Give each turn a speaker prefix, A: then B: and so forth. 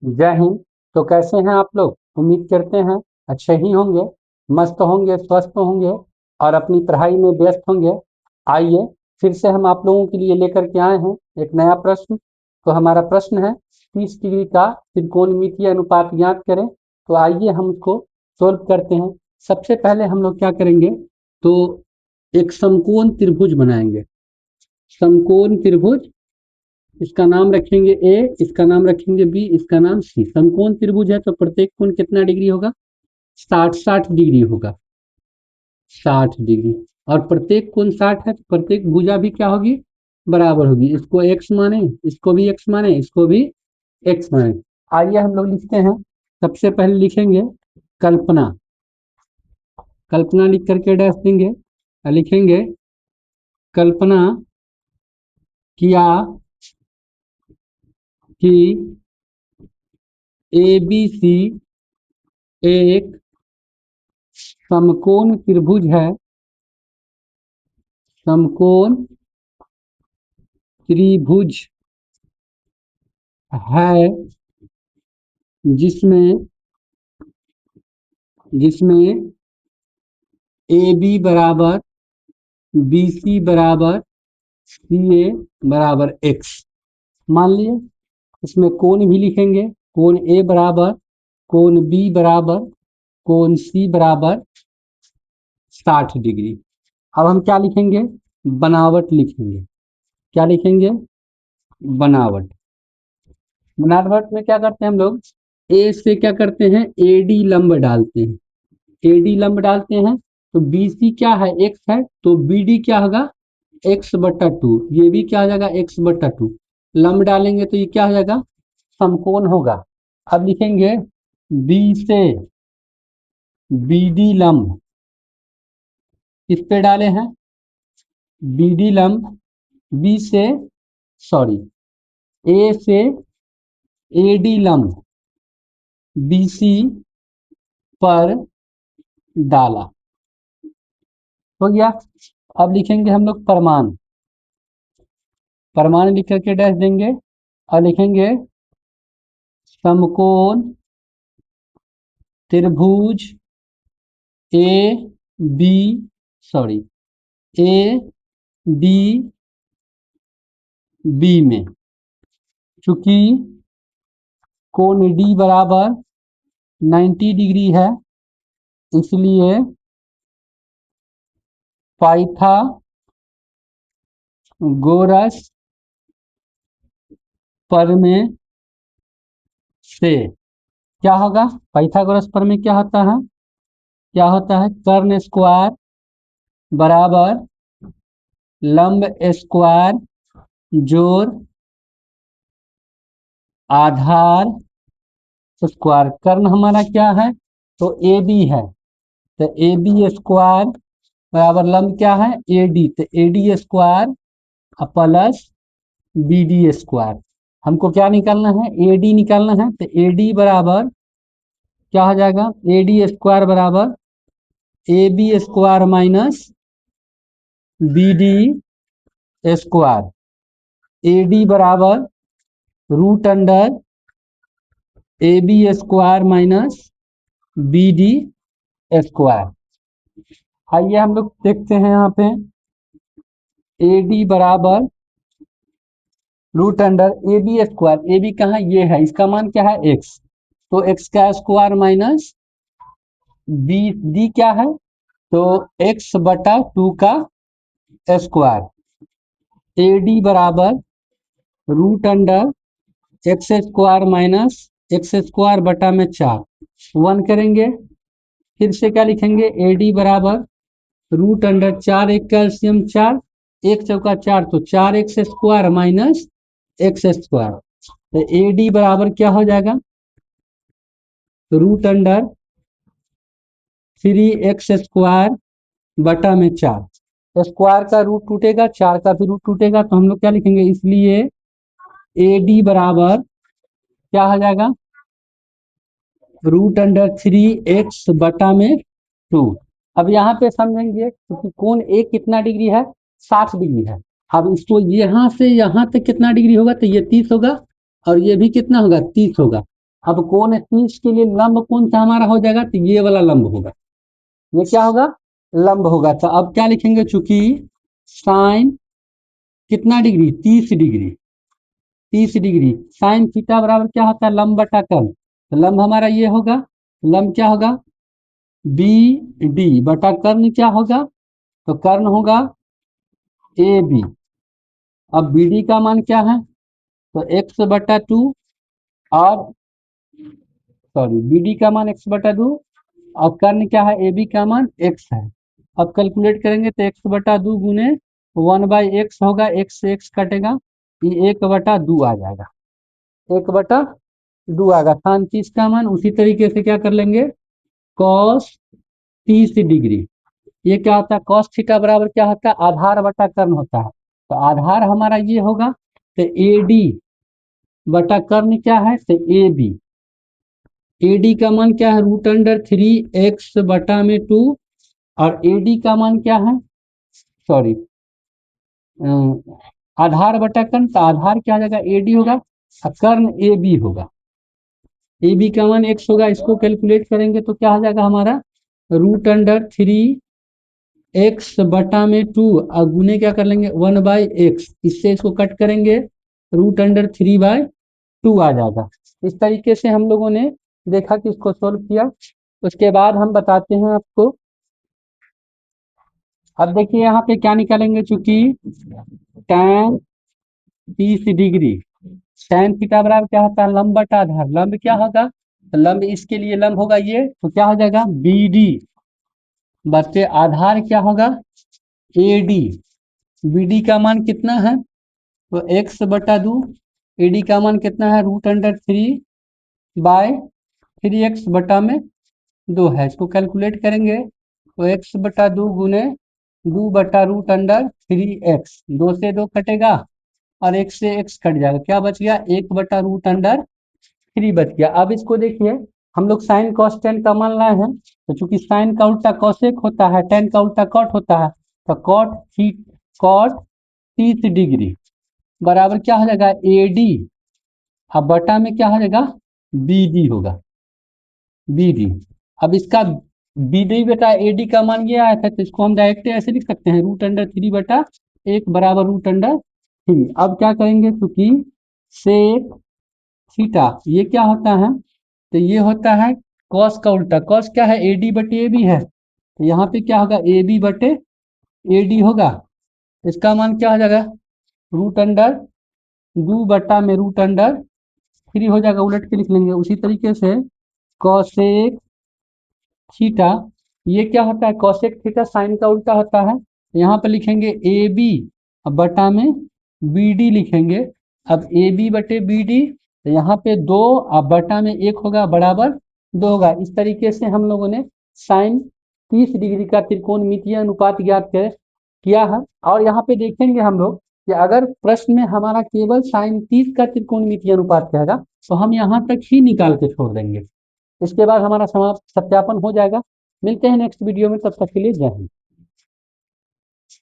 A: जय हिंद। तो कैसे हैं आप लोग? उम्मीद करते हैं अच्छे ही होंगे, मस्त होंगे, स्वस्थ होंगे और अपनी पढ़ाई में व्यस्त होंगे। आइए फिर से हम आप लोगों के लिए लेकर के आए हैं एक नया प्रश्न। तो हमारा प्रश्न है 30 डिग्री का त्रिकोणमितीय अनुपात ज्ञात करें। तो आइए हम उसको सोल्व करते हैं। सबसे पहले हम लोग क्या करेंगे, तो एक समकोण त्रिभुज बनाएंगे। समकोण त्रिभुज, इसका नाम रखेंगे ए, इसका नाम रखेंगे बी, इसका नाम सी। समकोण त्रिभुज है तो प्रत्येक कोण कितना डिग्री होगा? 60 डिग्री होगा। 60 डिग्री। और प्रत्येक कोण 60 है तो प्रत्येक भुजा भी क्या होगी? बराबर होगी। इसको एक्स माने, इसको भी एक्स माने, इसको भी एक्स माने। आइए हम लोग लिखते हैं। सबसे पहले लिखेंगे कल्पना। कल्पना लिख करके डैश देंगे और लिखेंगे कल्पना किया कि ए बी सी एक समकोण त्रिभुज है। समकोण त्रिभुज है जिसमें जिसमें ए बी बराबर बी सी बराबर सी ए बराबर एक्स। मान लिए इसमें कोण भी लिखेंगे। कोण ए बराबर कोण बी बराबर कोण सी बराबर 60 डिग्री। अब हम क्या लिखेंगे? बनावट लिखेंगे। क्या लिखेंगे? बनावट। बनावट में क्या करते हैं हम लोग? ए से क्या करते हैं? एडी लंब डालते हैं। एडी लंब डालते हैं तो बीसी क्या है? एक्स है, तो बीडी क्या होगा? x/2। ये भी क्या हो जाएगा? x/2। लंब डालेंगे तो ये क्या हो जाएगा? समकोण होगा। अब लिखेंगे बी से बीडी लंब। किस पे डाले हैं? बीडी लंब। बी से, सॉरी, ए से एडी लंब बीसी पर डाला। हो गया। अब लिखेंगे हम लोग प्रमाण। प्रमाण लिख करके डैश देंगे और लिखेंगे समकोण त्रिभुज A B, sorry, A B B में चूंकि कोण डी बराबर 90 डिग्री है, इसलिए पाइथागोरस प्रमेय से क्या होगा? पाइथागोरस प्रमेय क्या होता है? क्या होता है? कर्ण स्क्वायर बराबर लंब स्क्वायर जोड़ आधार स्क्वायर। कर्ण हमारा क्या है? तो ए बी है, तो ए बी स्क्वायर बराबर लंब क्या है? ए डी, तो A D square plus B D square. हमको क्या निकालना है? ए डी निकालना है, तो ए डी बराबर क्या हो जाएगा? ए डी स्क्वायर बराबर A B square minus B D square. A D बराबर root under A B square minus B D square. आइए हम लोग देखते हैं यहाँ पे ए डी बराबर root under A B square. A B कहाँ? ये है, इसका मान क्या है? एक्स। तो एक्स का स्क्वायर माइनस बी डी क्या है? तो x/2 का स्क्वायर। ए डी बराबर root under x square minus x square बटा में 4 1 करेंगे। फिर से क्या लिखेंगे? ए डी बराबर रूट अंडर 4 एक कैल्शियम 4, एक चौका 4, तो 4x square minus x square. तो ए डी बराबर क्या हो जाएगा? रूट अंडर 3x स्क्वायर बटा में 4। स्क्वायर का रूट टूटेगा, 4 का भी रूट टूटेगा, तो हम लोग क्या लिखेंगे? इसलिए ए डी बराबर क्या हो जाएगा? रूट अंडर 3x बटा में 2। अब यहाँ पे समझेंगे क्योंकि कोण ए कितना डिग्री है? 60 डिग्री है। अब इसको यहाँ से यहाँ तक कितना डिग्री होगा? तो ये 30 होगा और ये भी कितना होगा? 30 होगा। अब कोण 30 के लिए लंब कौन सा हमारा हो जाएगा, तो ये वाला लंब होगा, ये क्या होगा, लंब होगा। तो अब क्या लिखेंगे, चूंकि साइन कितना degree, 30 degree, 30 degree sine theta बराबर क्या होता है, लंब बटा कर्ण। तो लंब हमारा ये होगा, लंब क्या होगा, बी डी बटा कर्ण क्या होगा, तो कर्ण होगा ए बी। अब बी डी का मान क्या है, तो एक्स बटा टू, और सॉरी बी डी का मान एक्स बटा टू, और कर्ण क्या है, ए बी का मान एक्स है। अब कैलकुलेट करेंगे तो एक्स बटा दो गुने 1/x होगा, एक्स से एक्स कटेगा, ये 1/2 आ जाएगा, 1/2 आएगा। साइन 30 का मान उसी तरीके से क्या कर लेंगे, कॉस 30 डिग्री, ये क्या होता है, कॉस थीटा बराबर क्या होता है, आधार बटा कर्ण होता है। तो आधार हमारा ये होगा, तो ए डी बटा कर्ण क्या है, तो ए बी। ए डी का मान क्या है, √3x बटा में 2, और ए डी का मान क्या है, सॉरी आधार बटा कर्ण, तो आधार क्या हो जाएगा, ए डी होगा, और कर्ण ए बी होगा, ए बी का मान x होगा। इसको कैलकुलेट करेंगे तो क्या हो जाएगा हमारा, √3x बटा में 2, और गुने क्या कर लेंगे 1/x, इससे इसको कट करेंगे, √3/2 आ जाएगा। इस तरीके से हम लोगों ने देखा कि इसको सोल्व किया। उसके बाद हम बताते हैं आपको, अब देखिए यहाँ पे क्या निकालेंगे, चूंकि tan 30 डिग्री, tan थीटा बराबर क्या होता है, लंब बटा आधार, लंब क्या होगा, तो लंब इसके लिए लंब होगा ये, तो क्या हो जाएगा बी डी बटे आधार क्या होगा, ए डी। बी डी का मान कितना है, तो एक्स बटा दो, ए डी का मान कितना है, √3/3x बटा में 2 है। इसको कैलकुलेट करेंगे तो x बटा 2 गुने 2/√3x, 2 से 2 कटेगा, और x से x कट जाएगा, क्या बच गया, 1/√3 बच गया। अब इसको देखिए, हम लोग साइन कॉस टेन का मान लाए हैं, तो चूंकि साइन का उल्टा कॉसेक होता है, टेन का उल्टा कॉट होता है, तो कॉट 30 डिग्री बराबर क्या हो जाएगा, ए डी, अब बटा में क्या हो जाएगा, बी डी होगा, बी डी। अब इसका बी डी बटा ए डी का मान ये आया था, तो इसको हम डायरेक्ट ऐसे लिख सकते हैं, √3/1 बराबर √3। अब क्या करेंगे, चूंकि सेक थीटा ये क्या होता है, तो ये होता है कॉस का उल्टा, कॉस क्या है, ए डी बटे ए बी है, तो यहाँ पे क्या होगा, ए बी बटे ए डी होगा। इसका मान क्या हो जाएगा, √2 बटा में √3 हो जाएगा, उलट के लिख लेंगे। उसी तरीके से कॉसेक थीटा, ये क्या होता है, कॉसेक थीटा साइन का उल्टा होता है, यहाँ पे लिखेंगे ए बी बटा में बी डी लिखेंगे। अब ए बी बटे बी डी, तो यहाँ पे 2 और बटा में 1 होगा, बराबर 2 होगा। इस तरीके से हम लोगों ने साइन 30 डिग्री का त्रिकोणमितीय अनुपात ज्ञात किया है। और यहाँ पे देखेंगे हम लोग कि अगर प्रश्न में हमारा केवल साइन 30 का त्रिकोणमितीय अनुपात कहेगा, तो हम यहाँ तक ही निकाल के छोड़ देंगे, इसके बाद हमारा समाप्त सत्यापन हो जाएगा। मिलते हैं नेक्स्ट वीडियो में, तब तक के लिए जय हिंद।